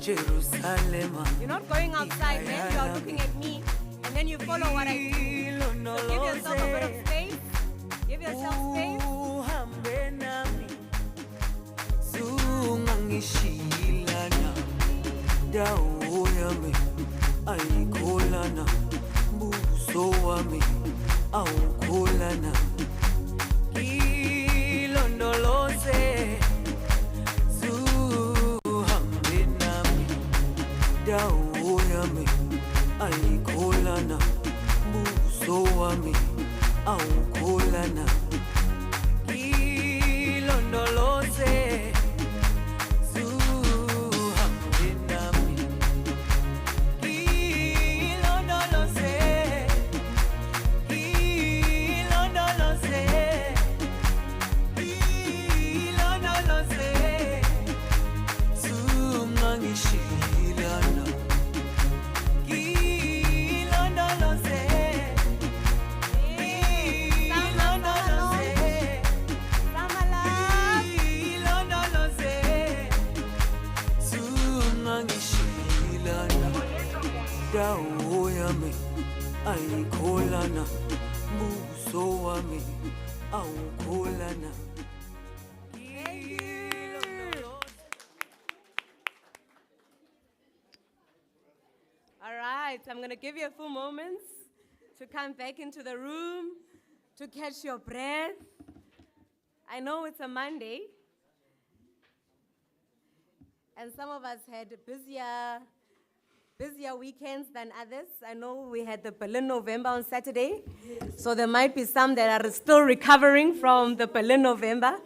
You're not going outside, man. You are looking at me, and then you follow what I do. So give yourself a bit of space. Give yourself space. All right, I'm going to give you a few moments to come back into the room, to catch your breath. I know it's a Monday, and some of us had busier weekends than others. I know we had the Berlin November on Saturday, so there might be some that are still recovering from the Berlin November.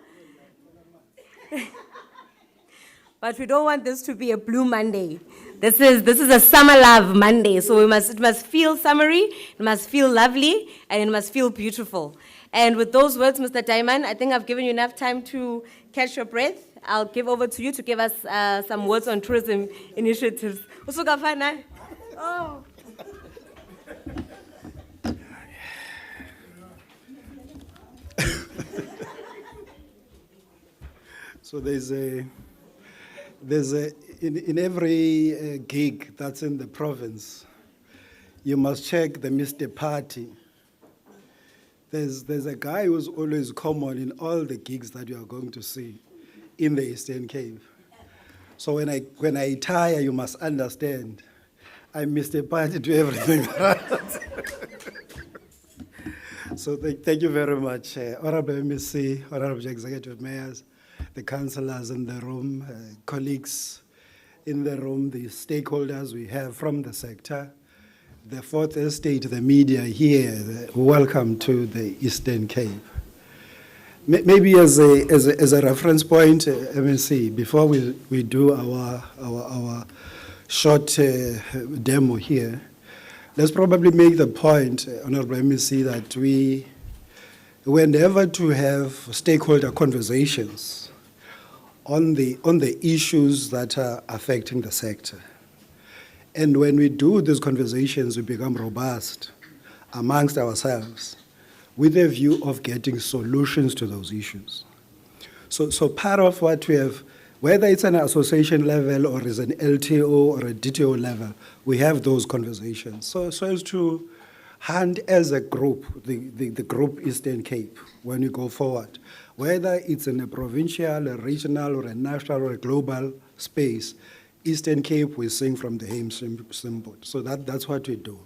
But we don't want this to be a blue Monday. This is a summer love Monday, so it must feel summery, it must feel lovely, and it must feel beautiful. And with those words, Mr. Diamond, I think I've given you enough time to catch your breath. I'll give over to you to give us some words on tourism initiatives. Oh. So in every gig that's in the province, you must check the Mr. Party. There's a guy who's always common in all the gigs that you are going to see in the Eastern Cape. So when I tire, you must understand, I'm Mr. Party to everything. So thank you very much, Honorable MEC, Honorable Executive Mayors, the councillors in the room, colleagues in the room, the stakeholders we have from the sector, the Fourth Estate, the media here. Welcome to the Eastern Cape. Maybe as a reference point, MEC, before we do our short demo here, let's probably make the point, Honorable MEC, that we endeavor to have stakeholder conversations on the issues that are affecting the sector. And when we do these conversations, we become robust amongst ourselves with a view of getting solutions to those issues. So part of what we have, whether it's an association level or is an LTO or a DTO level, we have those conversations. So as to hand as a group, the group Eastern Cape, when we go forward, whether it's in a provincial, a regional, or a national, or a global space, Eastern Cape, we sing from the hymn symbol. So that's what we do.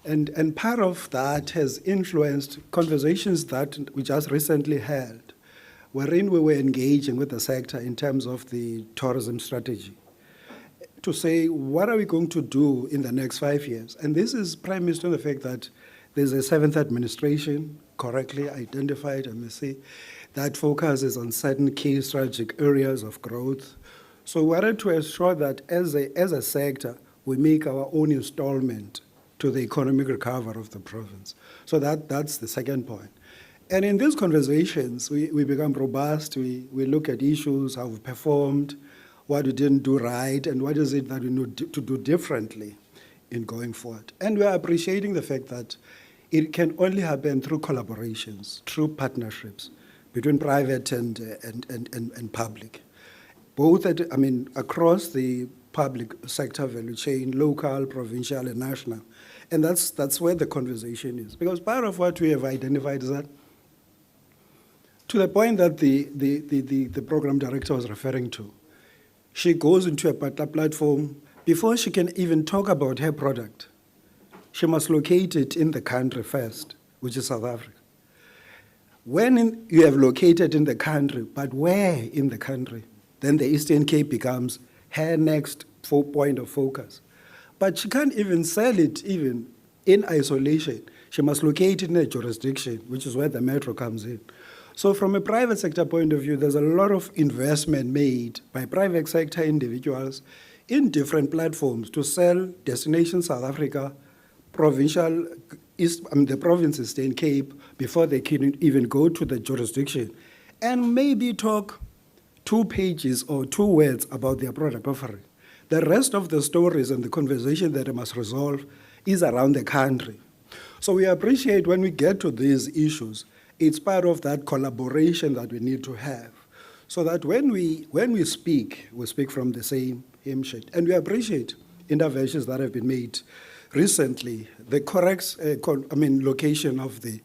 And part of that has influenced conversations that we just recently had, wherein we were engaging with the sector in terms of the tourism strategy, to say, what are we going to do in the next 5 years? And this is premised on the fact that there's a seventh administration, correctly identified, MEC, that focuses on certain key strategic areas of growth. So we wanted to ensure that as a sector, we make our own installment to the economic recovery of the province. So that's the second point. And in these conversations, we become robust, we look at issues, how we performed, what we didn't do right, and what is it that we need to do differently in going forward. And we are appreciating the fact that it can only happen through collaborations, through partnerships between private and public. Both across the public sector value chain, local, provincial, and national. And that's where the conversation is. Because part of what we have identified is that, to the point that the program director was referring to, she goes into a particular platform, before she can even talk about her product, she must locate it in the country first, which is South Africa. When you have located in the country, but where in the country, then the Eastern Cape becomes her next point of focus. But she can't even sell it even in isolation. She must locate it in a jurisdiction, which is where the metro comes in. So from a private sector point of view, there's a lot of investment made by private sector individuals in different platforms to sell Destination South Africa, provincial, the province Eastern Cape, before they can even go to the jurisdiction, and maybe talk 2 pages or 2 words about their product offering. The rest of the stories and the conversation that they must resolve is around the country. So we appreciate when we get to these issues, it's part of that collaboration that we need to have, so that when we speak, we speak from the same hymn sheet. And we appreciate interventions that have been made recently, the correct location of the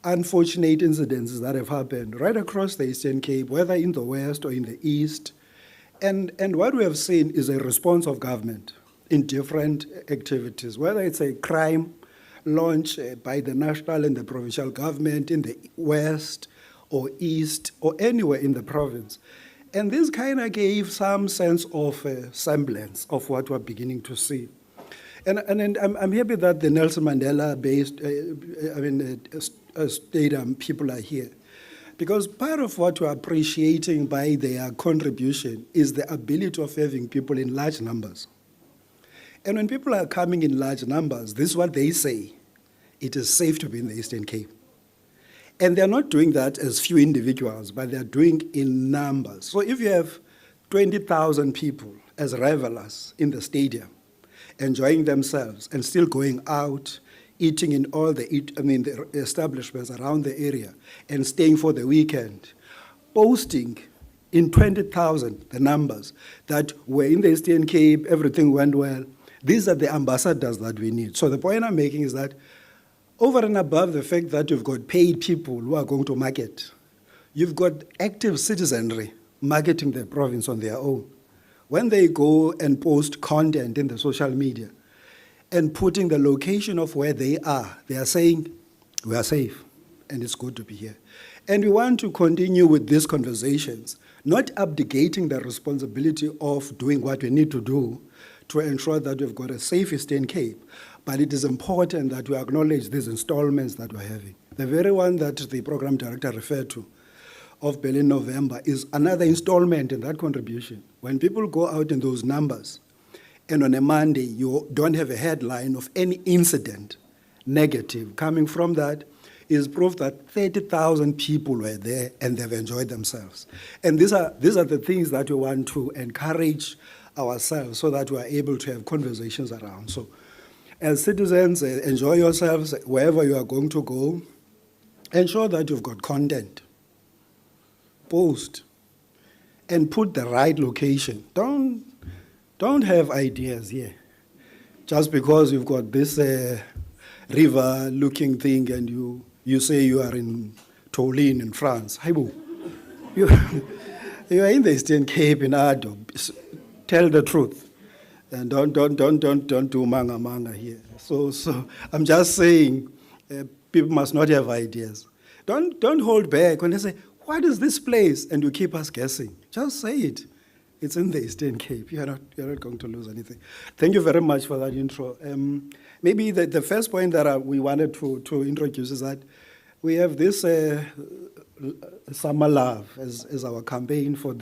unfortunate incidences that have happened right across the Eastern Cape, whether in the west or in the east. And what we have seen is a response of government in different activities, whether it's a crime launch by the national and the provincial government in the west or east or anywhere in the province. And this kind of gave some sense of semblance of what we're beginning to see. And I'm happy that the Nelson Mandela-based stadium people are here, because part of what we're appreciating by their contribution is the ability of having people in large numbers. And when people are coming in large numbers, this is what they say: it is safe to be in the Eastern Cape. And they're not doing that as few individuals, but they're doing in numbers. So if you have 20,000 people as revelers in the stadium, enjoying themselves and still going out, eating in all the establishments around the area and staying for the weekend, boasting in 20,000 the numbers that were in the Eastern Cape, everything went well. These are the ambassadors that we need. So the point I'm making is that over and above the fact that you've got paid people who are going to market, you've got active citizenry marketing the province on their own. When they go and post content in the social media and putting the location of where they are saying, we are safe and it's good to be here. And we want to continue with these conversations, not abdicating the responsibility of doing what we need to do to ensure that we've got a safe Eastern Cape. But it is important that we acknowledge these installments that we're having. The very one that the program director referred to, of Berlin November, is another installment in that contribution. When people go out in those numbers, and on a Monday you don't have a headline of any incident negative coming from that, is proof that 30,000 people were there and they've enjoyed themselves. And these are the things that we want to encourage ourselves so that we are able to have conversations around. So as citizens, enjoy yourselves wherever you are going to go. Ensure that you've got content. Post and put the right location. Don't have ideas here. Just because you've got this river-looking thing and you say you are in Tolin in France. Haibo. You are in the Eastern Cape in Addo. Tell the truth. And don't do manga here. So I'm just saying, people must not have ideas. Don't hold back when they say, what is this place? And you keep us guessing. Just say it. It's in the Eastern Cape. You're not going to lose anything. Thank you very much for that intro. Maybe the first point that we wanted to introduce is that we have this Summer Love as our campaign for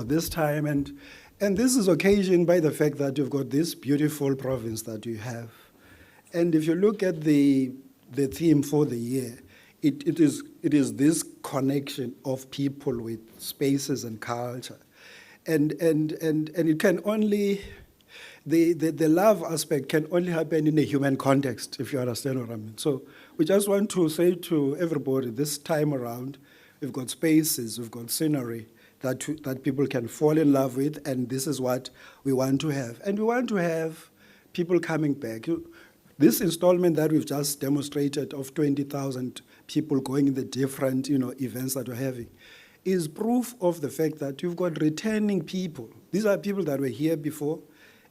this time. And this is occasioned by the fact that you've got this beautiful province that you have. And if you look at the theme for the year, it is this connection of people with spaces and culture. And it can only, the love aspect can only happen in a human context, if you understand what I mean. So we just want to say to everybody this time around, we've got spaces, we've got scenery, that people can fall in love with, and this is what we want to have. And we want to have people coming back. This installment that we've just demonstrated of 20,000 people going in the different events that we're having is proof of the fact that you've got returning people. These are people that were here before,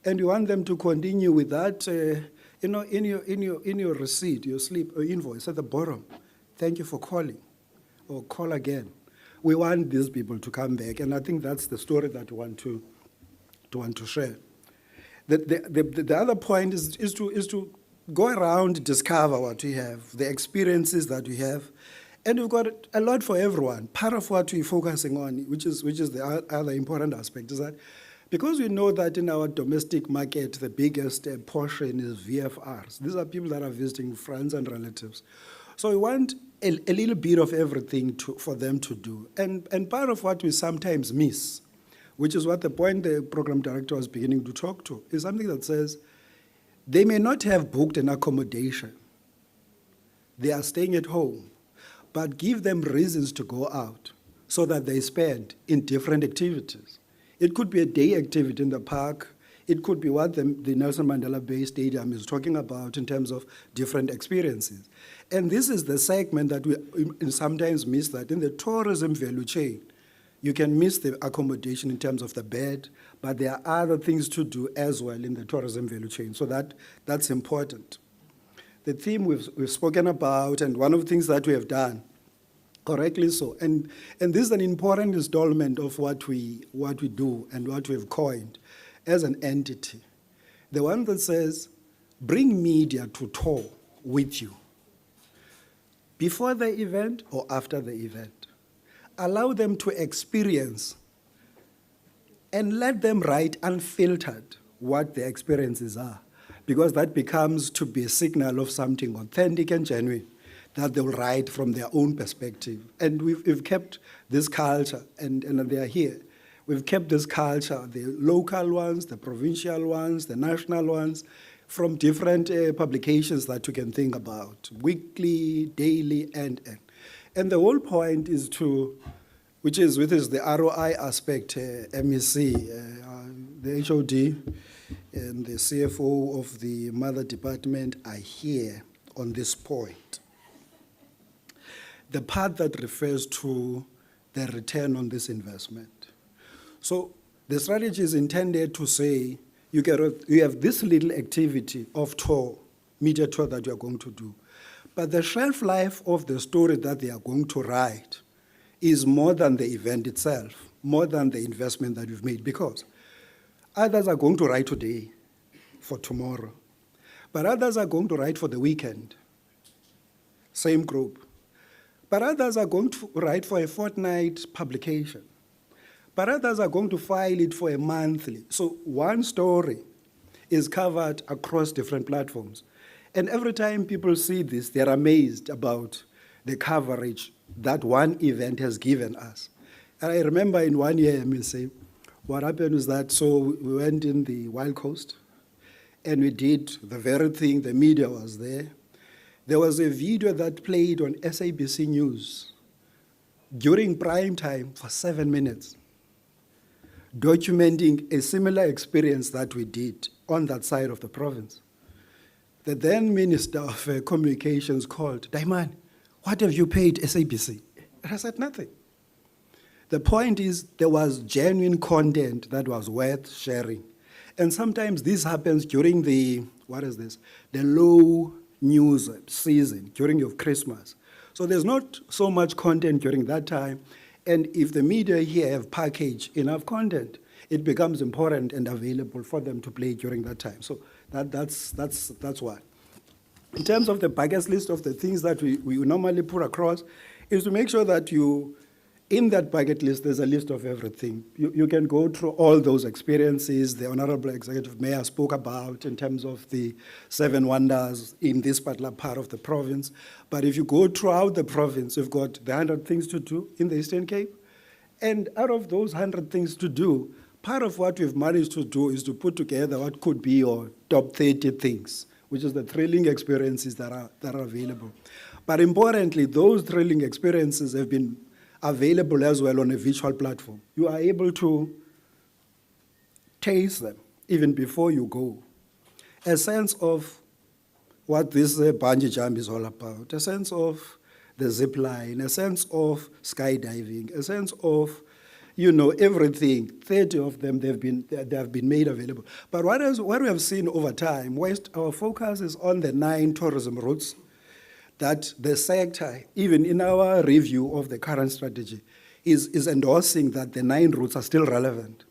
and you want them to continue with that. In your receipt, your slip or invoice at the bottom, thank you for calling, or call again. We want these people to come back, and I think that's the story that we want to share. The other point is to go around, discover what we have, the experiences that we have, and we've got a lot for everyone. Part of what we're focusing on, which is the other important aspect, is that because we know that in our domestic market, the biggest portion is VFRs. These are people that are visiting friends and relatives. So we want a little bit of everything for them to do. And part of what we sometimes miss, which is what the point the program director was beginning to talk to, is something that says they may not have booked an accommodation. They are staying at home, but give them reasons to go out so that they spend in different activities. It could be a day activity in the park. It could be what the Nelson Mandela Bay Stadium is talking about in terms of different experiences. And this is the segment that we sometimes miss, that in the tourism value chain, you can miss the accommodation in terms of the bed, but there are other things to do as well in the tourism value chain. So that's important. The theme we've spoken about, and one of the things that we have done, correctly so, and this is an important installment of what we do and what we have coined as an entity. The one that says, bring media to tour with you. Before the event or after the event. Allow them to experience and let them write unfiltered what their experiences are, because that becomes to be a signal of something authentic and genuine that they'll write from their own perspective. And we've kept this culture, and they're here. We've kept this culture, the local ones, the provincial ones, the national ones, from different publications that you can think about, weekly, daily, and. And the whole point is which is the ROI aspect, MEC, the HOD, and the CFO of the Mother Department are here on this point. The part that refers to the return on this investment. So the strategy is intended to say, you have this little activity of tour, media tour that you are going to do. But the shelf life of the story that they are going to write is more than the event itself, more than the investment that you've made, because others are going to write today for tomorrow, but others are going to write for the weekend, same group. But others are going to write for a fortnight publication. But others are going to file it for a monthly. So one story is covered across different platforms. And every time people see this, they're amazed about the coverage that one event has given us. And I remember in 1 year, I may say, what happened is that, so we went in the Wild Coast, and we did the very thing, the media was there. There was a video that played on SABC News during prime time for 7 minutes, documenting a similar experience that we did on that side of the province. The then Minister of Communications called, Daiman, what have you paid SABC? And I said, nothing. The point is, there was genuine content that was worth sharing. And sometimes this happens during the low news season, during your Christmas. So there's not so much content during that time. And if the media here have packaged enough content, it becomes important and available for them to play during that time. So that's why. In terms of the bucket list of the things that we normally put across, is to make sure that in that bucket list, there's a list of everything. You can go through all those experiences the Honorable Executive Mayor spoke about in terms of the 7 wonders in this particular part of the province. But if you go throughout the province, you've got the 100 things to do in the Eastern Cape. And out of those 100 things to do, part of what we've managed to do is to put together what could be your top 30 things, which is the thrilling experiences that are available. But importantly, those thrilling experiences have been available as well on a virtual platform. You are able to taste them even before you go. A sense of what this bungee jump is all about, a sense of the zip line, a sense of skydiving, a sense of, everything. 30 of them, they have been made available. But what we have seen over time, our focus is on the 9 tourism routes that the sector, even in our review of the current strategy, is endorsing that the 9 routes are still relevant.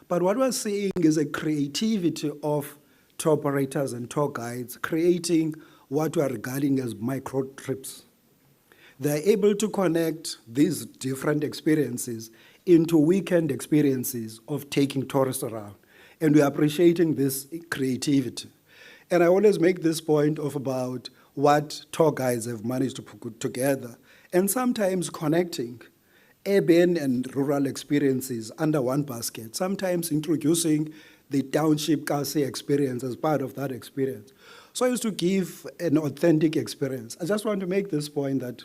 But what we're seeing is a creativity of tour operators and tour guides creating what we are regarding as micro trips. They're able to connect these different experiences into weekend experiences of taking tourists around. And we're appreciating this creativity. And I always make this point of about what tour guides have managed to put together, and sometimes connecting urban and rural experiences under one basket, sometimes introducing the township Kasi experience as part of that experience. So as to give an authentic experience. I just want to make this point that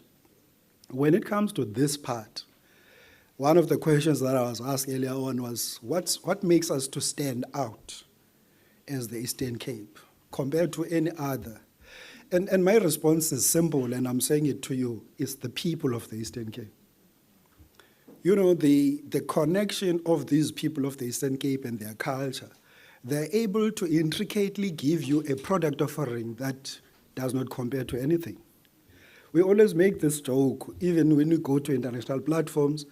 when it comes to this part, one of the questions that I was asked earlier on was, what makes us to stand out as the Eastern Cape compared to any other? And my response is simple, and I'm saying it to you, it's the people of the Eastern Cape. The connection of these people of the Eastern Cape and their culture, they're able to intricately give you a product offering that does not compare to anything. We always make this joke, even when we go to international platforms,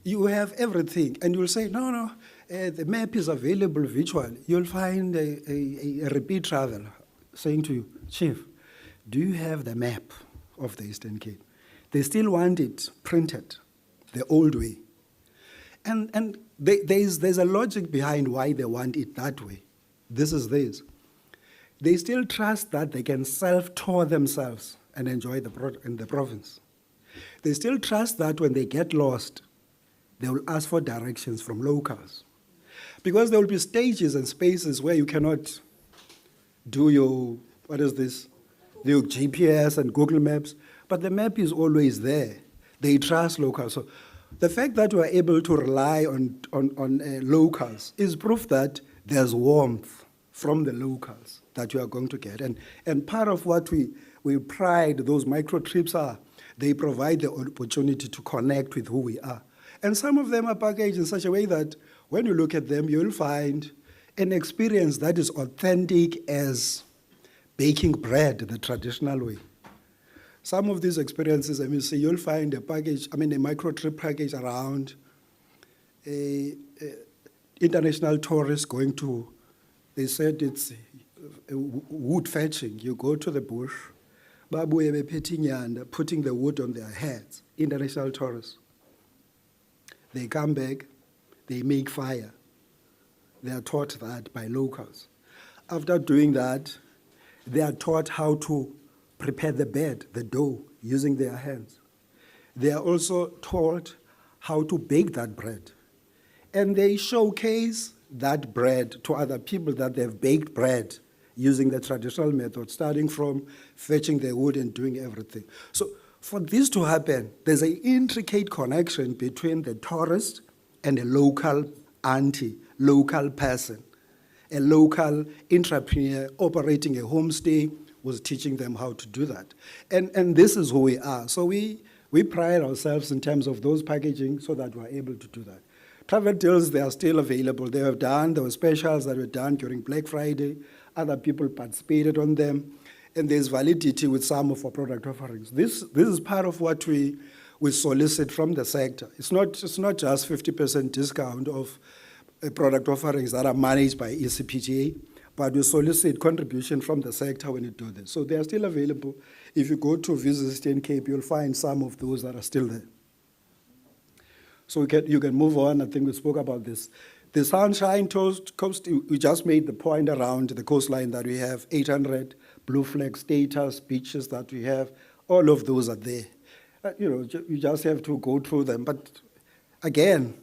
you have everything, and you'll say, no, the map is available virtually. You'll find a repeat traveler saying to you, Chief, do you have the map of the Eastern Cape? They still want it printed the old way. And there's a logic behind why they want it that way. This is this. They still trust that they can self-tour themselves and enjoy in the province. They still trust that when they get lost, they will ask for directions from locals. Because there will be stages and spaces where you cannot do your GPS and Google Maps, but the map is always there. They trust locals. So the fact that we are able to rely on locals is proof that there's warmth from the locals that you are going to get. And part of what we pride those micro trips are, they provide the opportunity to connect with who we are. And some of them are packaged in such a way that when you look at them, you'll find an experience that is authentic as baking bread the traditional way. Some of these experiences, you'll find a micro trip package around international tourists going to, they said it's wood fetching. You go to the bush, putting the wood on their heads, international tourists. They come back, they make fire. They are taught that by locals. After doing that, they are taught how to prepare the bed, the dough, using their hands. They are also taught how to bake that bread. And they showcase that bread to other people that they've baked bread using the traditional method, starting from fetching the wood and doing everything. So for this to happen, there's an intricate connection between the tourist and a local auntie, local person, a local entrepreneur operating a homestay was teaching them how to do that. And this is who we are. So we pride ourselves in terms of those packaging so that we're able to do that. Travel deals, they are still available. There were specials that were done during Black Friday. Other people participated on them. And there's validity with some of our product offerings. This is part of what we solicit from the sector. It's not just 50% discount of product offerings that are managed by ECPTA, but we solicit contribution from the sector when you do this. So they are still available. If you go to Visit Eastern Cape, you'll find some of those that are still there. So you can move on. I think we spoke about this. The Sunshine Coast, we just made the point around the coastline that we have 800 blue flag status beaches that we have. All of those are there. You just have to go through them. But again,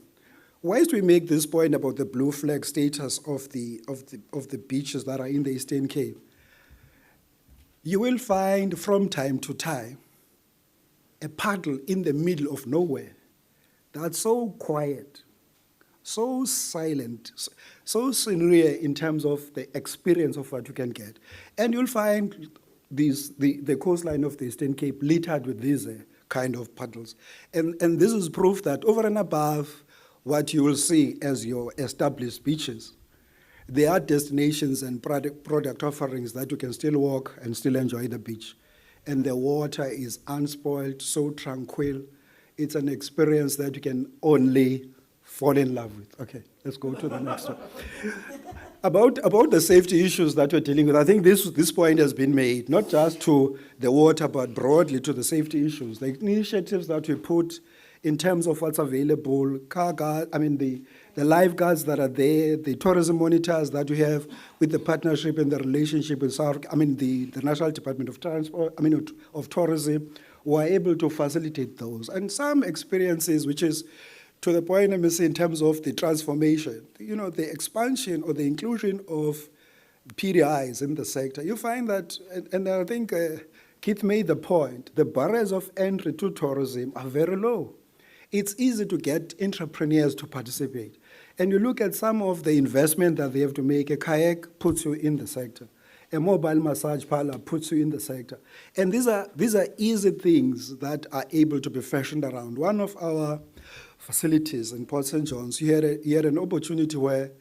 whilst we make this point about the blue flag status of the beaches that are in the Eastern Cape, you will find from time to time a puddle in the middle of nowhere that's so quiet, so silent, so surreal in terms of the experience of what you can get. And you'll find the coastline of the Eastern Cape littered with these kind of puddles. And this is proof that over and above what you will see as your established beaches, there are destinations and product offerings that you can still walk and still enjoy the beach. And the water is unspoiled, so tranquil. It's an experience that you can only fall in love with. Okay, let's go to the next one. About the safety issues that we're dealing with, I think this point has been made, not just to the water, but broadly to the safety issues. The initiatives that we put in terms of what's available, the lifeguards that are there, the tourism monitors that we have with the partnership and the relationship with the National Department of of Tourism, were able to facilitate those. And some experiences, which is to the point, in terms of the transformation, the expansion or the inclusion of PDIs in the sector, you find that, and I think Keith made the point, the barriers of entry to tourism are very low. It's easy to get entrepreneurs to participate. And you look at some of the investment that they have to make, a kayak puts you in the sector. A mobile massage parlor puts you in the sector. And these are easy things that are able to be fashioned around. One of our facilities in Port St. John's, you had an opportunity where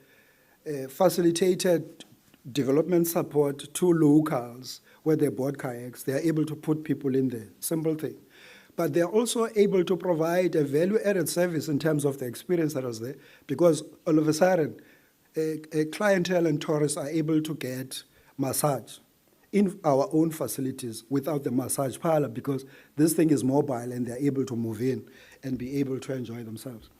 facilitated development support to locals where they bought kayaks. They are able to put people in there, simple thing. But they're also able to provide a value-added service in terms of the experience that was there, because all of a sudden, a clientele and tourists are able to get massage in our own facilities without the massage parlor, because this thing is mobile and they're able to move in and be able to enjoy themselves.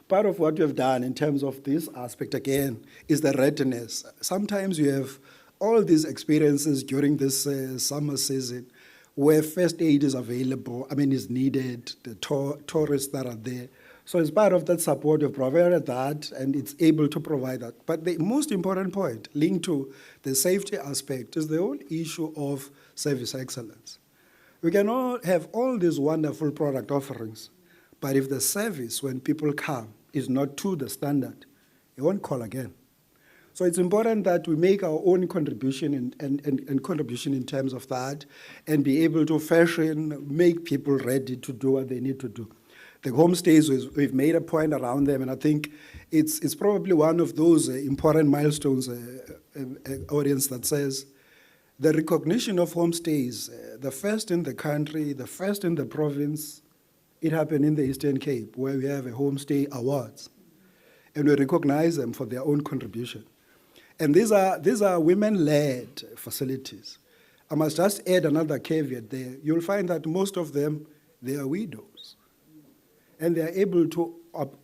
Part of what we've done in terms of this aspect, again, is the readiness. Sometimes you have all these experiences during this summer season where first aid is available, is needed, the tourists that are there. So as part of that support, we've provided that, and it's able to provide that. But the most important point linked to the safety aspect is the whole issue of service excellence. We can all have all these wonderful product offerings, but if the service, when people come, is not to the standard, they won't call again. So it's important that we make our own contribution and contribution in terms of that, and be able to make people ready to do what they need to do. The homestays, we've made a point around them, and I think it's probably one of those important milestones, audience, that says the recognition of homestays, the first in the country, the first in the province. It happened in the Eastern Cape, where we have a homestay awards, and we recognize them for their own contribution. And these are women-led facilities. I must just add another caveat there. You'll find that most of them, they are widows. And they are able to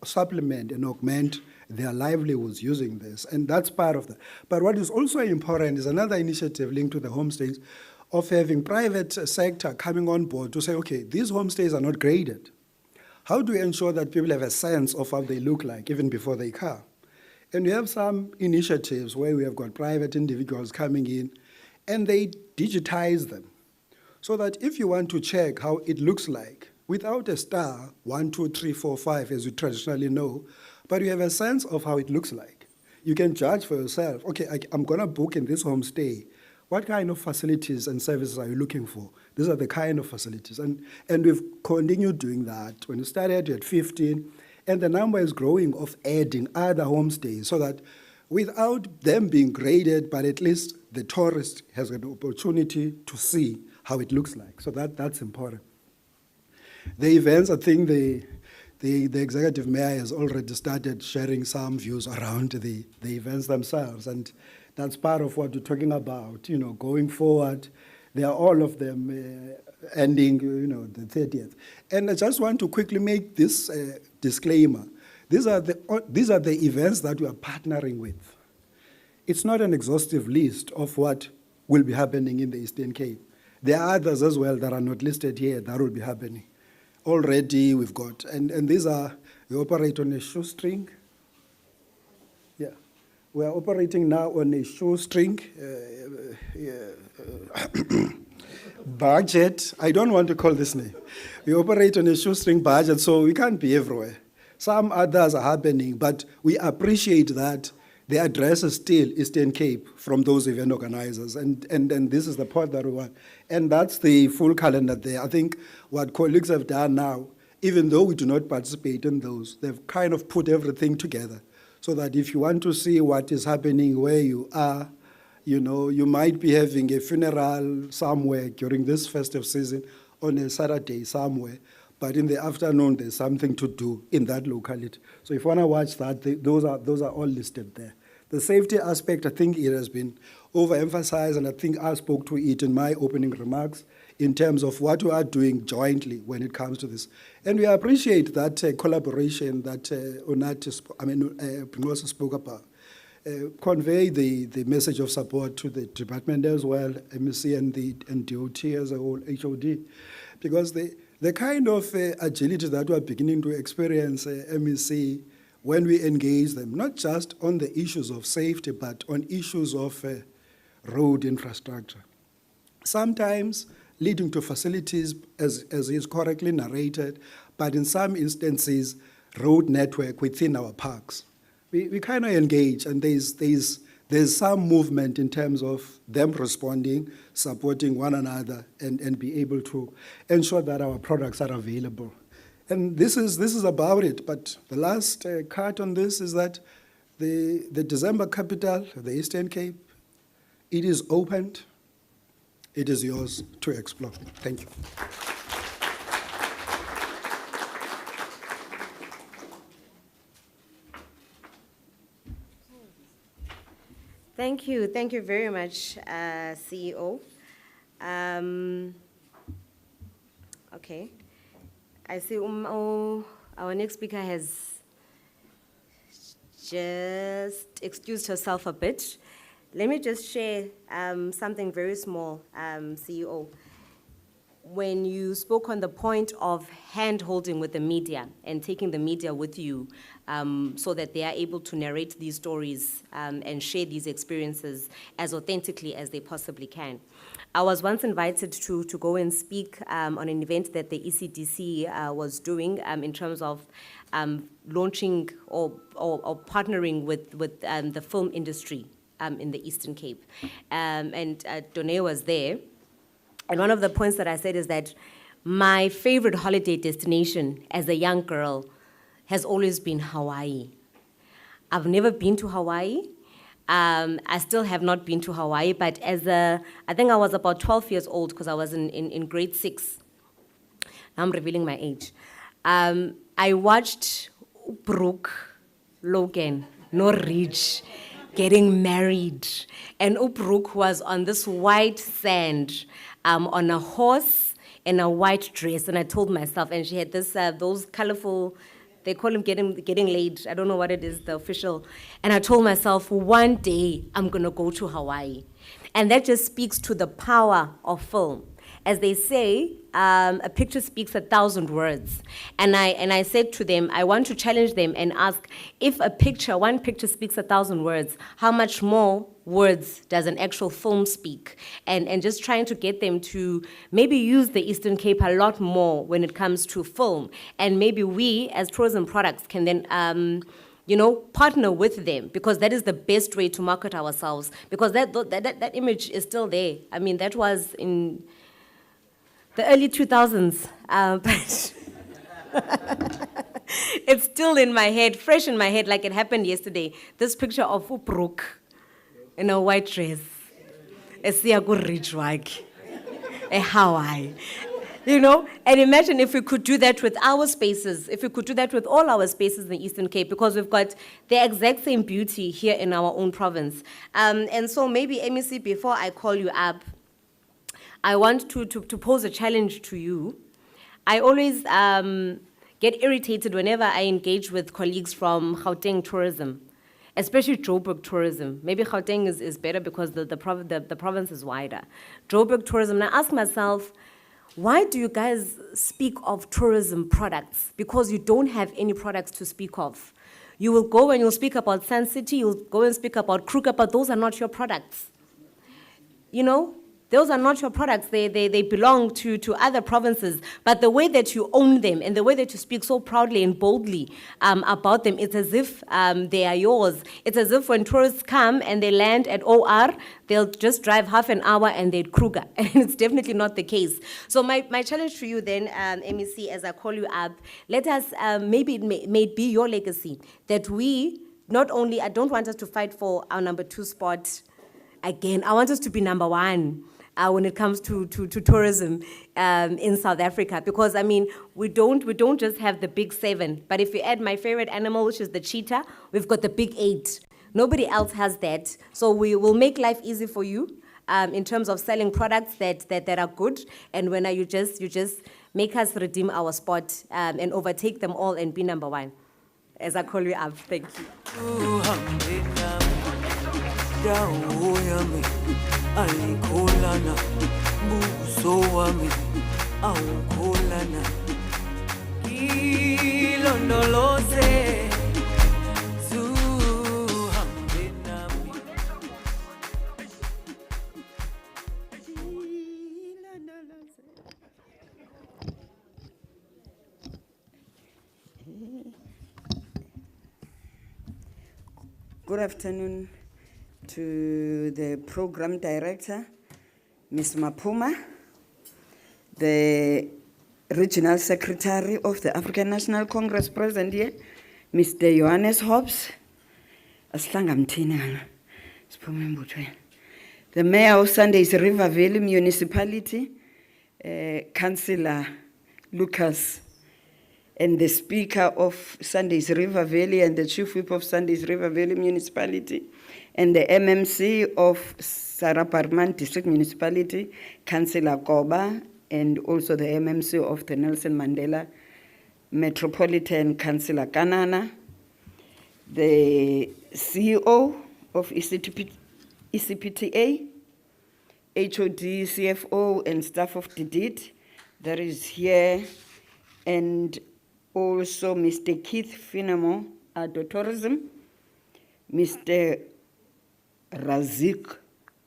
supplement and augment their livelihoods using this. And that's part of that. But what is also important is another initiative linked to the homestays of having private sector coming on board to say, okay, these homestays are not graded. How do we ensure that people have a sense of how they look like even before they come? And we have some initiatives where we have got private individuals coming in, and they digitize them so that if you want to check how it looks like, without a star, 1, 2, 3, 4, 5, as you traditionally know, but you have a sense of how it looks like. You can judge for yourself, okay, I'm going to book in this homestay. What kind of facilities and services are you looking for? These are the kind of facilities. And we've continued doing that. When we started, we had 15, and the number is growing of adding other homestays so that without them being graded, but at least the tourist has an opportunity to see how it looks like. So that's important. The events, I think the executive mayor has already started sharing some views around the events themselves, and that's part of what we're talking about, going forward. They are all of them ending, the 30th. And I just want to quickly make this disclaimer. These are the events that we are partnering with. It's not an exhaustive list of what will be happening in the Eastern Cape. There are others as well that are not listed here that will be happening. Already we've got, and these are, we operate on a shoestring. Yeah, we are operating now on a shoestring. budget, I don't want to call this name. We operate on a shoestring budget, so we can't be everywhere. Some others are happening, but we appreciate that the address is still Eastern Cape from those event organizers, and this is the part that we want. And that's the full calendar there. I think what colleagues have done now, even though we do not participate in those, they've kind of put everything together so that if you want to see what is happening where you are, you know, you might be having a funeral somewhere during this festive season on a Saturday somewhere, but in the afternoon there's something to do in that locality. So if you want to watch that, those are all listed there. The safety aspect, I think it has been overemphasized, and I think I spoke to it in my opening remarks in terms of what we are doing jointly when it comes to this. And we appreciate that collaboration that Pinoza spoke about. Convey the message of support to the department as well, MEC and DOT as a whole, HOD, because the kind of agility that we are beginning to experience, MEC, when we engage them, not just on the issues of safety, but on issues of road infrastructure. Sometimes leading to facilities, as is correctly narrated, but in some instances, road network within our parks. We kind of engage, and there's some movement in terms of them responding, supporting one another, and be able to ensure that our products are available. And this is about it. But the last cut on this is that the December capital, the Eastern Cape, it is opened. It is yours to explore. Thank you. Thank you very much, CEO. Okay, I see our next speaker has just excused herself a bit. Let me just share something very small, CEO. When you spoke on the point of hand-holding with the media and taking the media with you so that they are able to narrate these stories and share these experiences as authentically as they possibly can. I was once invited to go and speak on an event that the ECDC was doing in terms of launching or partnering with the film industry in the Eastern Cape. And Done was there. And one of the points that I said is that my favorite holiday destination as a young girl has always been Hawaii. I've never been to Hawaii. I still have not been to Hawaii, but I think I was about 12 years old because I was in grade 6. Now I'm revealing my age. I watched Brooke, Logan, Norridge getting married. And Brooke was on this white sand on a horse in a white dress. And I told myself, and she had this those colorful, they call them getting laid. I don't know what it is, the official. And I told myself, one day I'm going to go to Hawaii. And that just speaks to the power of film. As they say, a picture speaks 1,000 words. And I said to them, I want to challenge them and ask, if one picture speaks 1,000 words, how much more words does an actual film speak? And just trying to get them to maybe use the Eastern Cape a lot more when it comes to film. And maybe we, as tourism products, can then partner with them, because that is the best way to market ourselves. Because that image is still there. I mean, that was in the early 2000s, but it's still in my head, fresh in my head, like it happened yesterday. This picture of Brooke in a white dress, a Siago Ridgewag, a Hawaii, And imagine if we could do that with our spaces, if we could do that with all our spaces in the Eastern Cape, because we've got the exact same beauty here in our own province. And so maybe, MEC, before I call you up, I want to pose a challenge to you. I always get irritated whenever I engage with colleagues from Gauteng tourism, especially Joburg tourism. Maybe Gauteng is better because the province is wider. Joburg tourism, and I ask myself, why do you guys speak of tourism products? Because you don't have any products to speak of. You will go and you'll speak about Sun City, you'll go and speak about Kruger, but those are not your products. those are not your products. They belong to other provinces. But the way that you own them and the way that you speak so proudly and boldly about them, it's as if they are yours. It's as if when tourists come and they land at OR, they'll just drive half an hour and they'd Kruger. And it's definitely not the case. So my challenge to you then, MEC, as I call you up, let us, maybe it may be your legacy, that we not only, I don't want us to fight for our number 2 spot again, I want us to be number 1 when it comes to tourism in South Africa. Because, I mean, we don't just have the big 7, but if you add my favorite animal, which is the cheetah, we've got the big 8. Nobody else has that. So we will make life easy for you in terms of selling products that are good. And when you just make us redeem our spot and overtake them all and be number 1. As I call you up, thank you. Good afternoon to the program director, Ms. Mapuma, the regional secretary of the African National Congress present here, Mr. Johannes Hobbs, the mayor of Sundays River Valley Municipality, Councillor Lucas, and the Speaker of Sundays River Valley and the Chief Whip of Sundays River Valley Municipality, and the MMC of Saraparman District Municipality, Councillor Koba, and also the MMC of the Nelson Mandela Metropolitan, Councillor Kanana, the CEO of ECPTA, HOD, CFO, and staff of DDIT that is here, and also Mr. Keith Finamo, Addo Tourism, Mr. Razik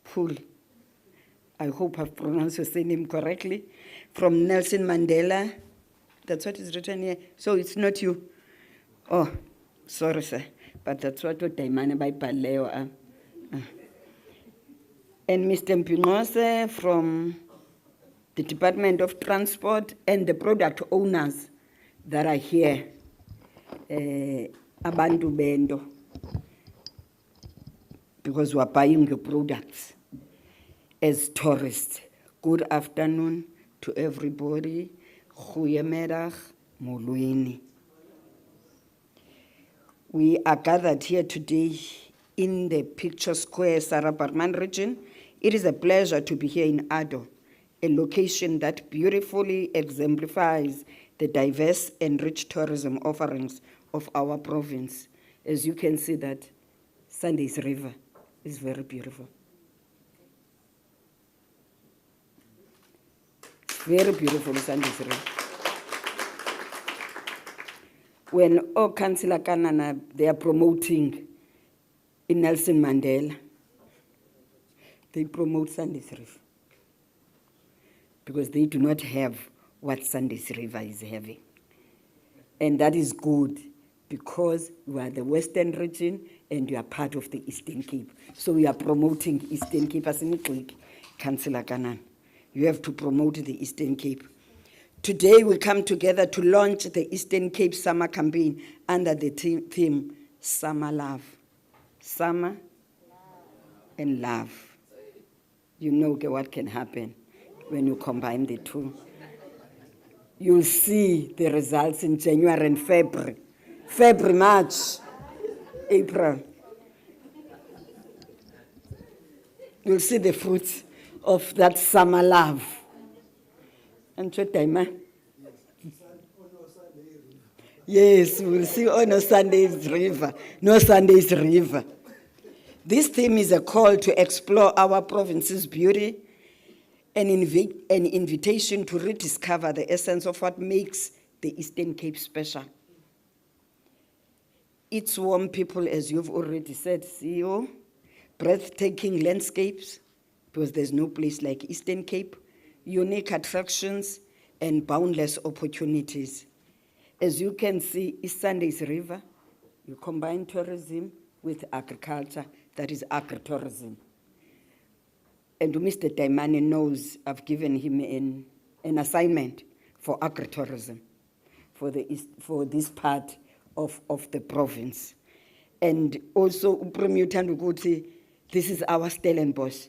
Pool, I hope I've pronounced your name correctly, from Nelson Mandela. That's what is written here. So it's not you. Oh, sorry, sir. But that's what Daimane by Paleo. And Mr. Mpinose from the Department of Transport and the product owners that are here. Abantu Bendo. Because we are buying the products as tourists. Good afternoon to everybody. Goeiemiddag, molweni. We are gathered here today in the Picture Square, Saraparman region. It is a pleasure to be here in Addo, a location that beautifully exemplifies the diverse and rich tourism offerings of our province. As you can see that Sundays River is very beautiful. Very beautiful Sundays River. When Councillor Kanana, they are promoting in Nelson Mandela, they promote Sundays River because they do not have what Sundays River is having. And that is good because we are the Western region and you are part of the Eastern Cape. So we are promoting Eastern Cape as in Greek, Councillor Kanan. You have to promote the Eastern Cape. Today we come together to launch the Eastern Cape Summer Campaign under the theme Summer Love. Summer and love. You know what can happen when you combine the two. You'll see the results in January and February. February, March, April. You'll see the fruits of that summer love. And what time? Yes, we'll see on no Sunday's River. No Sunday's River. This theme is a call to explore our province's beauty, an invitation to rediscover the essence of what makes the Eastern Cape special. Its warm people, as you've already said, CEO, breathtaking landscapes, because there's no place like Eastern Cape, unique attractions and boundless opportunities. As you can see, East Sundays River, you combine tourism with agriculture, that is agritourism. And Mr. Daimane knows I've given him an assignment for agritourism for this part of the province. And also, Premier Tandukuti, this is our Stellenbosch.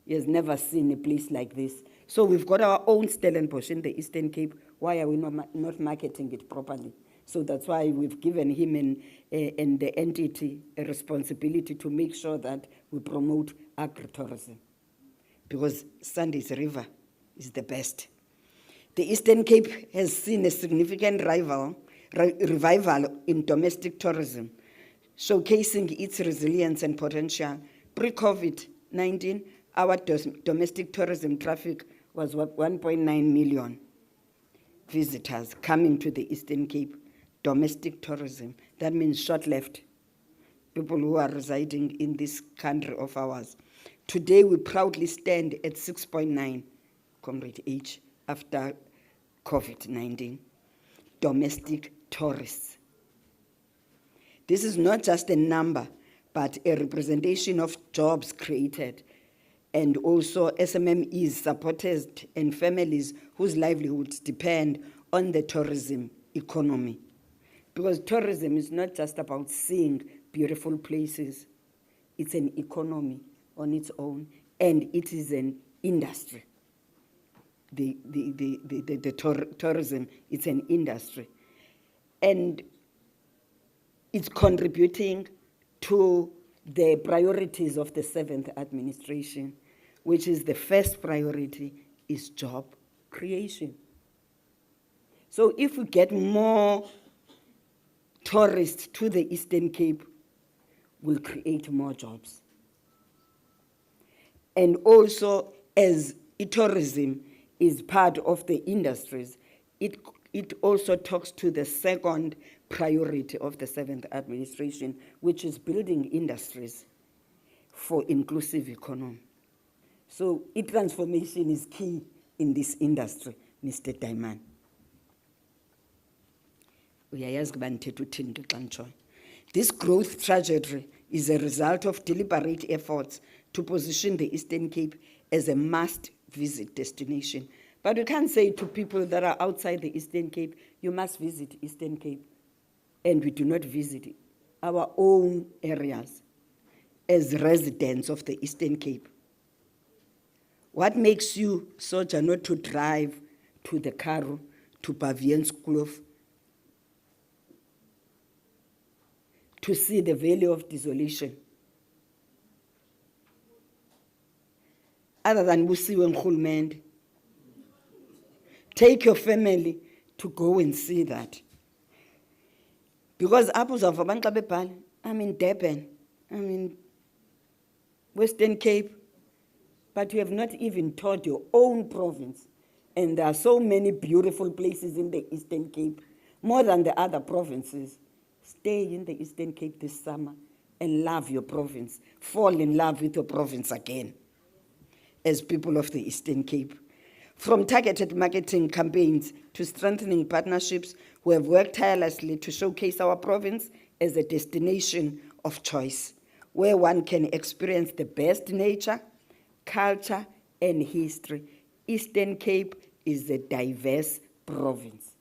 He has never seen a place like this. So we've got our own Stellenbosch in the Eastern Cape. Why are we not marketing it properly? So that's why we've given him and the entity a responsibility to make sure that we promote agritourism. Because Sandys River is the best. The Eastern Cape has seen a significant revival in domestic tourism, showcasing its resilience and potential. Pre-COVID-19, our domestic tourism traffic was 1.9 million visitors coming to the Eastern Cape. Domestic tourism, that means short-left, people who are residing in this country of ours. Today, we proudly stand at 6.9, Comrade H, after COVID-19, domestic tourists. This is not just a number, but a representation of jobs created, and also SMMEs supported and families whose livelihoods depend on the tourism economy. Because tourism is not just about seeing beautiful places, it's an economy on its own, and it is an industry. Tourism, it's an industry. And it's contributing to the priorities of the 7th administration, which is the first priority is job creation. So if we get more tourists to the Eastern Cape, we'll create more jobs. And also, as tourism is part of the industries, it also talks to the second priority of the 7th administration, which is building industries for inclusive economy. So transformation is key in this industry, Mr. Daimane. This growth trajectory is a result of deliberate efforts to position the Eastern Cape as a must-visit destination. But we can't say to people that are outside the Eastern Cape, you must visit Eastern Cape. And we do not visit our own areas as residents of the Eastern Cape. What makes you soldier not to drive to the Karoo, to Baviaanskloof, to see the Valley of Desolation, other than Busiwe Ngurhulumente? Take your family to go and see that. Because I'm in Durban, I'm in Western Cape, but you have not even taught your own province. And there are so many beautiful places in the Eastern Cape, more than the other provinces. Stay in the Eastern Cape this summer and love your province. Fall in love with your province again as people of the Eastern Cape. From targeted marketing campaigns to strengthening partnerships, we have worked tirelessly to showcase our province as a destination of choice, where one can experience the best nature, culture, and history. Eastern Cape is a diverse province,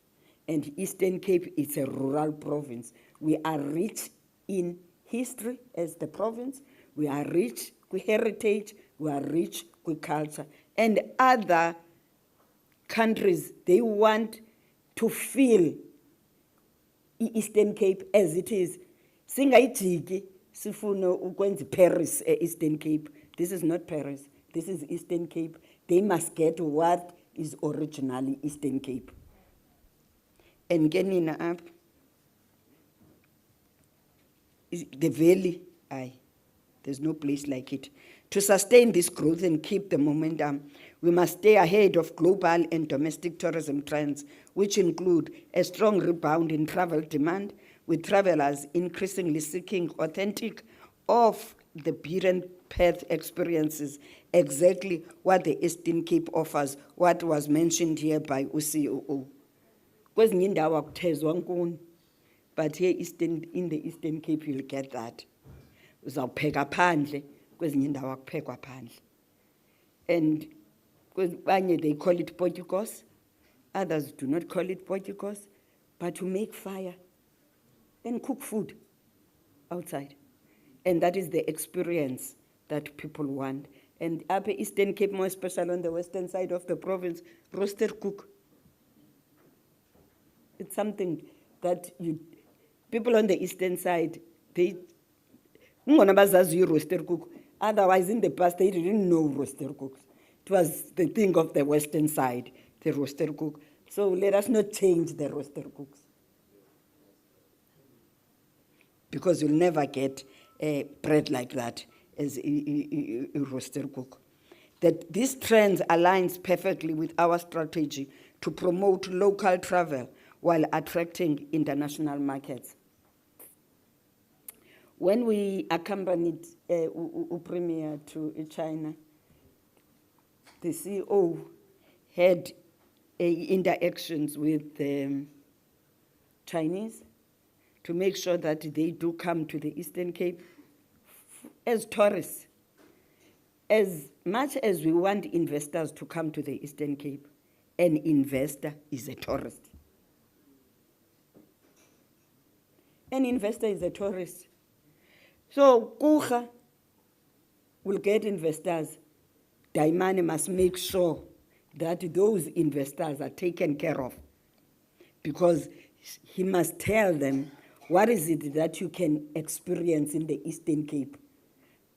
and Eastern Cape is a rural province. We are rich in history as the province, we are rich with heritage, we are rich with culture. And other countries, they want to feel Eastern Cape as it is. Singayijiki sifuna ukwenza Paris Eastern Cape. This is not Paris. This is Eastern Cape. They must get what is originally Eastern Cape. And getting up, the valley, there's no place like it. To sustain this growth and keep the momentum, we must stay ahead of global and domestic tourism trends, which include a strong rebound in travel demand, with travelers increasingly seeking authentic, the beaten path experiences, exactly what the Eastern Cape offers, what was mentioned here by UCOO. Kwezinye indawo akuthezwa nkuni, but here in the Eastern Cape you'll get that. Uzawupheka phandle, kwezinye indawo akuphekwa phandle. And kwabanye they call it potjikos, others do not call it potjikos, but to make fire and cook food outside. And that is the experience that people want. And up Eastern Cape, more especially on the western side of the province, roasted cook. It's something that people on the eastern side, they roasted cook. Otherwise, in the past, they didn't know roasted cooks. It was the thing of the western side, the roasted cook. So let us not change the roasted cooks, because you'll never get bread like that as a roasted cook. That these trends aligns perfectly with our strategy to promote local travel while attracting international markets. When we accompanied Premier to China, the CEO had interactions with the Chinese to make sure that they do come to the Eastern Cape as tourists. As much as we want investors to come to the Eastern Cape, an investor is a tourist. An investor is a tourist. So, Kucha will get investors. Daimane must make sure that those investors are taken care of, because he must tell them what is it that you can experience in the Eastern Cape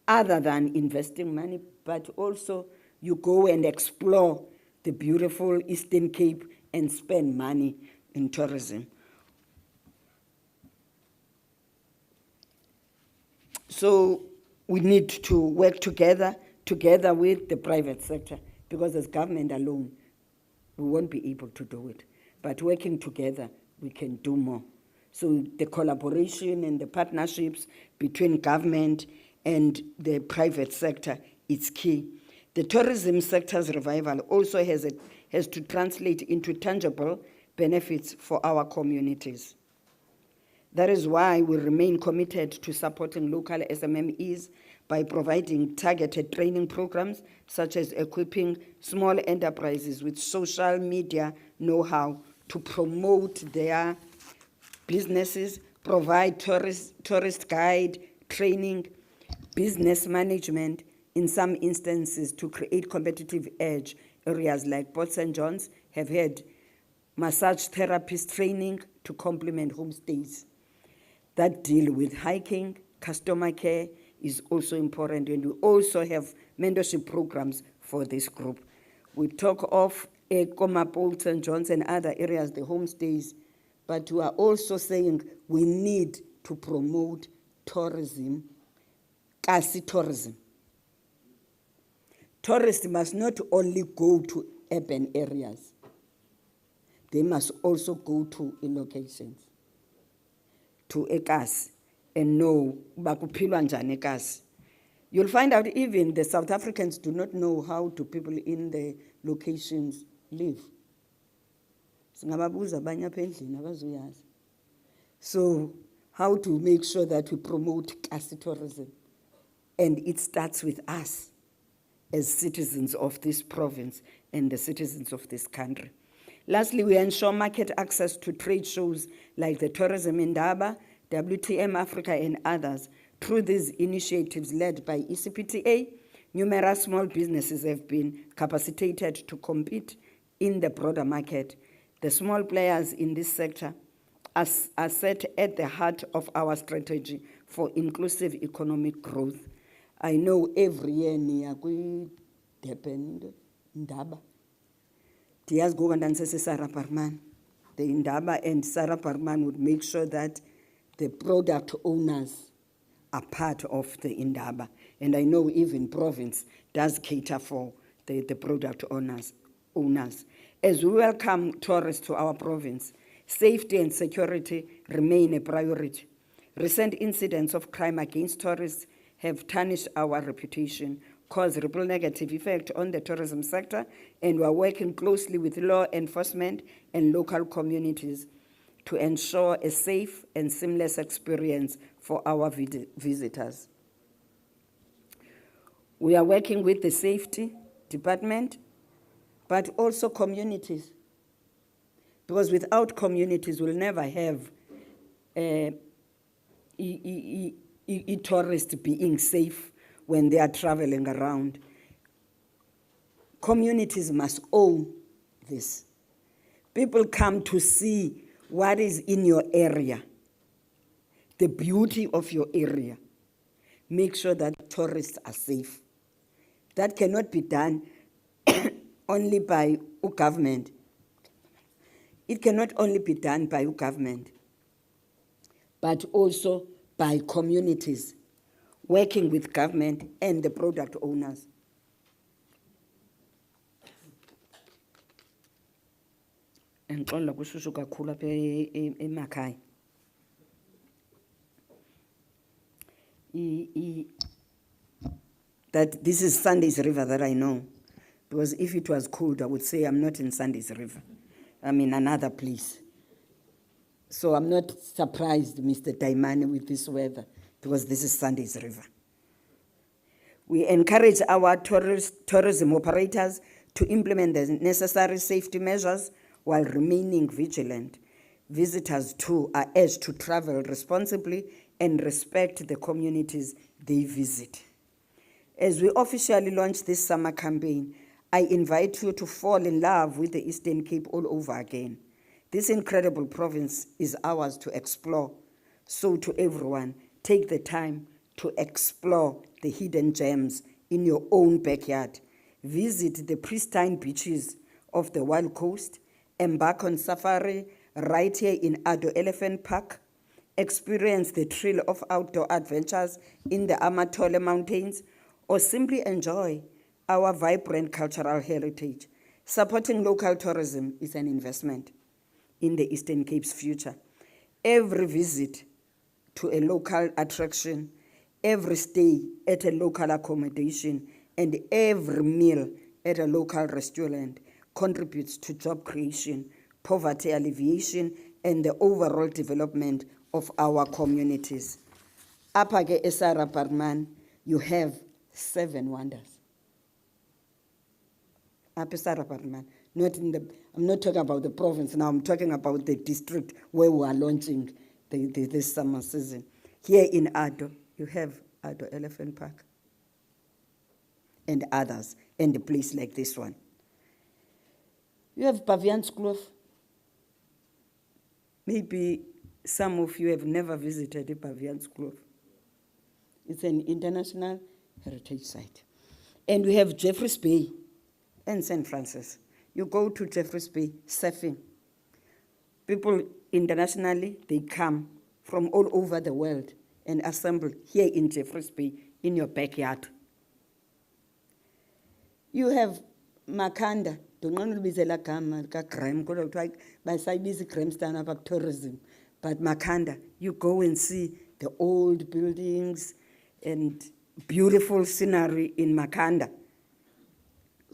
other than investing money, but also you go and explore the beautiful Eastern Cape and spend money in tourism. So we need to work together with the private sector, because as government alone, we won't be able to do it. But working together, we can do more. So the collaboration and the partnerships between government and the private sector is key. The tourism sector's revival also has to translate into tangible benefits for our communities. That is why we remain committed to supporting local SMMEs by providing targeted training programs, such as equipping small enterprises with social media know-how to promote their businesses, provide tourist guide training, business management, in some instances to create competitive edge. Areas like Port St. John's have had massage therapist training to complement homestays. That deal with hiking, customer care is also important, and we also have mentorship programs for this group. We talk of Port St. John's and other areas, the homestays, but we are also saying we need to promote tourism, kasi tourism. Tourists must not only go to urban areas, they must also go to locations, to ekasi, and know bakuphilwa njani ekasi. You'll find out even the South Africans do not know how do people in the locations live. Singababuza abanye apha endlini abazuyazi. So how to make sure that we promote kasi tourism, and it starts with us as citizens of this province and the citizens of this country. Lastly, we ensure market access to trade shows like the Tourism Indaba, WTM Africa, and others. Through these initiatives led by ECPTA, numerous small businesses have been capacitated to compete in the broader market. The small players in this sector are set at the heart of our strategy for inclusive economic growth. I know every year niya kwi-Durban Indaba. Diaz go and say Sarah Parman. The Indaba and Sarah Parman would make sure that the product owners are part of the Indaba. And I know even province does cater for the product owners. As we welcome tourists to our province, safety and security remain a priority. Recent incidents of crime against tourists have tarnished our reputation, caused ripple negative effect on the tourism sector, and we are working closely with law enforcement and local communities to ensure a safe and seamless experience for our visitors. We are working with the safety department, but also communities, because without communities, we'll never have tourists being safe when they are traveling around. Communities must own this. People come to see what is in your area, the beauty of your area. Make sure that tourists are safe. That cannot be done only by government. It cannot only be done by government, but also by communities working with government and the product owners. Ngixolela kushushu kakhulu apha emakhaya. That this is Sunday's River that I know, because if it was cold, I would say I'm not in Sunday's River. I'm in another place. So I'm not surprised, Mr. Daimani, with this weather, because this is Sunday's River. We encourage our tourism operators to implement the necessary safety measures while remaining vigilant. Visitors too are urged to travel responsibly and respect the communities they visit. As we officially launch this summer campaign, I invite you to fall in love with the Eastern Cape all over again. This incredible province is ours to explore. So to everyone, take the time to explore the hidden gems in your own backyard. Visit the pristine beaches of the Wild Coast, embark on safari right here in Addo Elephant Park, experience the thrill of outdoor adventures in the Amatole Mountains, or simply enjoy our vibrant cultural heritage. Supporting local tourism is an investment in the Eastern Cape's future. Every visit to a local attraction, every stay at a local accommodation, and every meal at a local restaurant contributes to job creation, poverty alleviation, and the overall development of our communities. Apha ke eSarah Parman, you have 7 wonders. Apha eSarah Parman, I'm not talking about the province now, I'm talking about the district where we are launching this summer season. Here in Addo, you have Addo Elephant Park and others, and a place like this one. You have Pavian's Kloof. Maybe some of you have never visited Pavian's Kloof. It's an international heritage site. And we have Jeffreys Bay and St. Francis. You go to Jeffreys Bay, surfing. People internationally, they come from all over the world and assemble here in Jeffreys Bay in your backyard. You have Makhanda. Tourism. But Makhanda, you go and see the old buildings and beautiful scenery in Makhanda.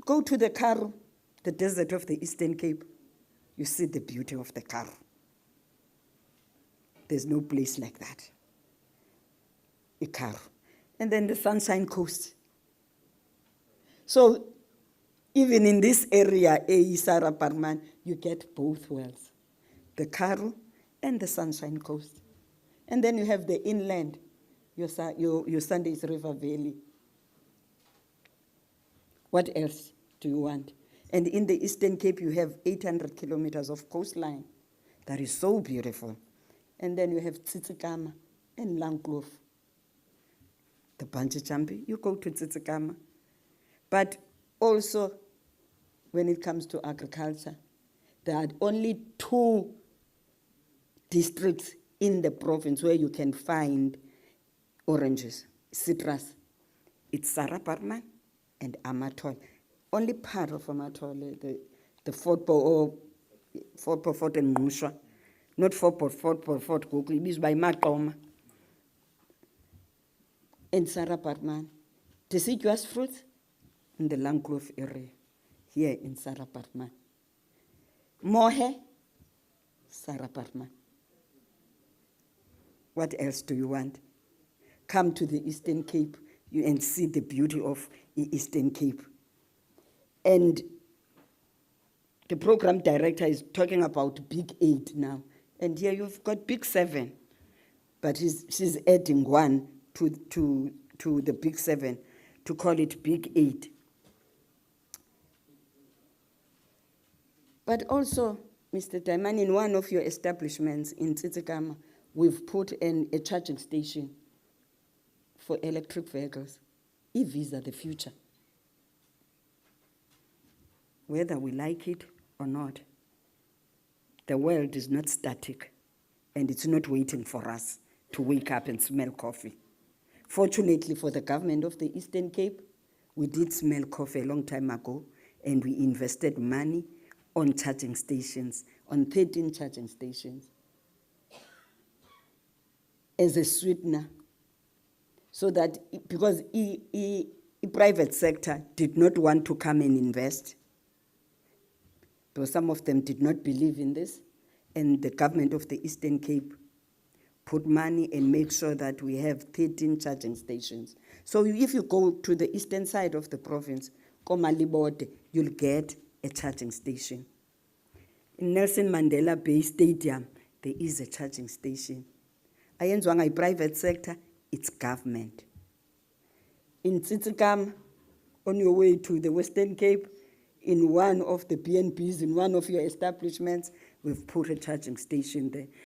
Go to the Karoo, the desert of the Eastern Cape. You see the beauty of the Karoo. There's no place like that. A Karoo. And then the Sunshine Coast. So even in this area, Sarah Parman, you get both worlds, the Karoo and the Sunshine Coast. And then you have the inland, your Sunday's River Valley. What else do you want? And in the Eastern Cape, you have 800 kilometers of coastline. That is so beautiful. And then you have Tsitsikamma and Langkloof. The bungee jumping, you go to Tsitsikamma. But also, when it comes to agriculture, there are only 2 districts in the province where you can find oranges, citrus. It's Sarah Parman and Amatole. Only part of Amatole, the Fort Beaufort and Mushwa, not Fort Beaufort, Google, it is by Maqoma. in Sarah Parkman. Deciduous fruits in the Langkloof area, here in Sarah Parkman. Mohe, Sarah Parkman. What else do you want? Come to the Eastern Cape and see the beauty of the Eastern Cape. And the program director is talking about Big 8 now. And here you've got Big 7. But she's adding 1 to the Big 7 to call it Big 8. But also, Mr. Diamond, in one of your establishments in Tsitsikamma, we've put a charging station for electric vehicles. EVs are the future. Whether we like it or not, the world is not static, and it's not waiting for us to wake up and smell coffee. Fortunately for the government of the Eastern Cape, we did smell coffee a long time ago, and we invested money on charging stations, on 13 charging stations, as a sweetener, so that, because the private sector did not want to come and invest, because some of them did not believe in this, and the government of the Eastern Cape put money and make sure that we have 13 charging stations. So if you go to the eastern side of the province, Komalibode, you'll get a charging station. In Nelson Mandela Bay Stadium, there is a charging station. Ayenzwanga private sector, it's government. In Tsitsikamma, on your way to the Western Cape, in one of the BNBs, in one of your establishments, we've put a charging station there.